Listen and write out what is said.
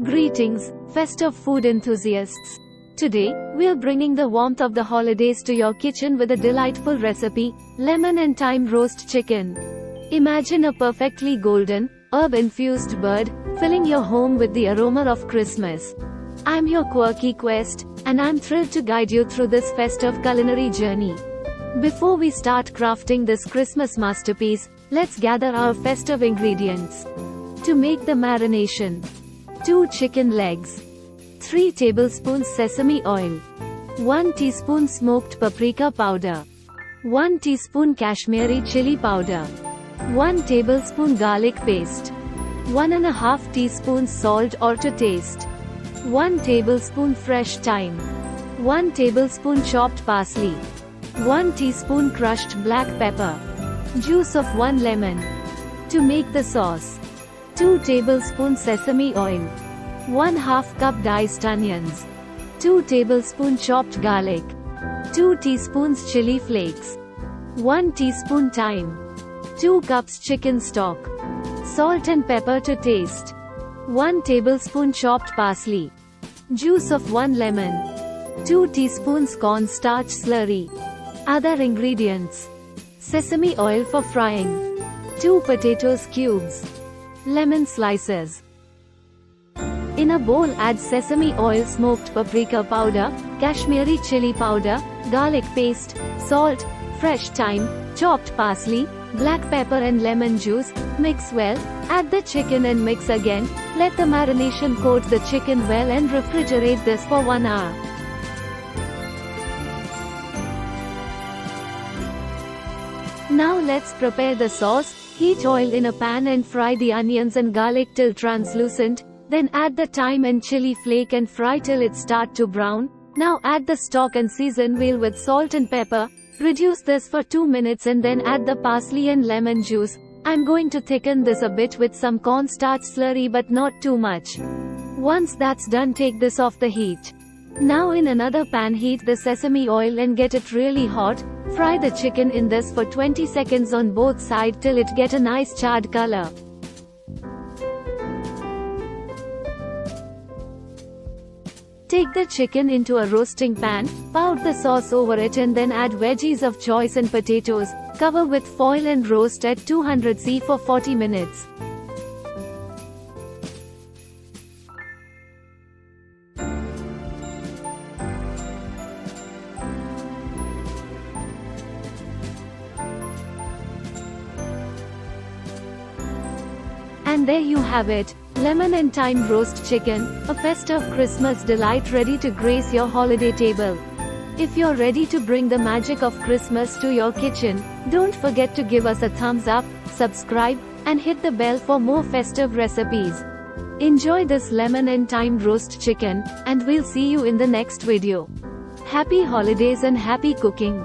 Greetings, festive food enthusiasts. Today, we're bringing the warmth of the holidays to your kitchen with a delightful recipe, lemon and thyme roast chicken. Imagine a perfectly golden, herb-infused bird, filling your home with the aroma of Christmas. I'm your quirky quest, and I'm thrilled to guide you through this festive culinary journey. Before we start crafting this Christmas masterpiece, let's gather our festive ingredients. To make the marination: 2 chicken legs, 3 tablespoons sesame oil, 1 teaspoon smoked paprika powder, 1 teaspoon Kashmiri chili powder, 1 tablespoon garlic paste, 1½ teaspoon salt or to taste, 1 tablespoon fresh thyme, 1 tablespoon chopped parsley, 1 teaspoon crushed black pepper, juice of 1 lemon. To make the sauce: 2 tablespoons sesame oil, 1/2 cup diced onions, 2 tablespoon chopped garlic, 2 teaspoons chili flakes, 1 teaspoon thyme, 2 cups chicken stock, salt and pepper to taste, 1 tablespoon chopped parsley, juice of 1 lemon, 2 teaspoons cornstarch slurry. Other ingredients: sesame oil for frying, 2 potatoes cubes, lemon slices. In a bowl, add sesame oil, smoked paprika powder, Kashmiri chili powder, garlic paste, salt, fresh thyme, chopped parsley, black pepper and lemon juice. Mix well, add the chicken and mix again. Let the marination coat the chicken well and refrigerate this for 1 hour. Now let's prepare the sauce. Heat oil in a pan and fry the onions and garlic till translucent. Then add the thyme and chili flake and fry till it start to brown. Now add the stock and season well with salt and pepper. Reduce this for 2 minutes and then add the parsley and lemon juice. I'm going to thicken this a bit with some cornstarch slurry, but not too much. Once that's done, take this off the heat. Now in another pan, heat the sesame oil and get it really hot. Fry the chicken in this for 20 seconds on both sides till it get a nice charred color. Take the chicken into a roasting pan, pour the sauce over it and then add veggies of choice and potatoes. Cover with foil and roast at 200°C for 40 minutes. And there you have it, lemon and thyme roast chicken, a festive Christmas delight ready to grace your holiday table. If you're ready to bring the magic of Christmas to your kitchen, don't forget to give us a thumbs up, subscribe, and hit the bell for more festive recipes. Enjoy this lemon and thyme roast chicken, and we'll see you in the next video. Happy holidays and happy cooking!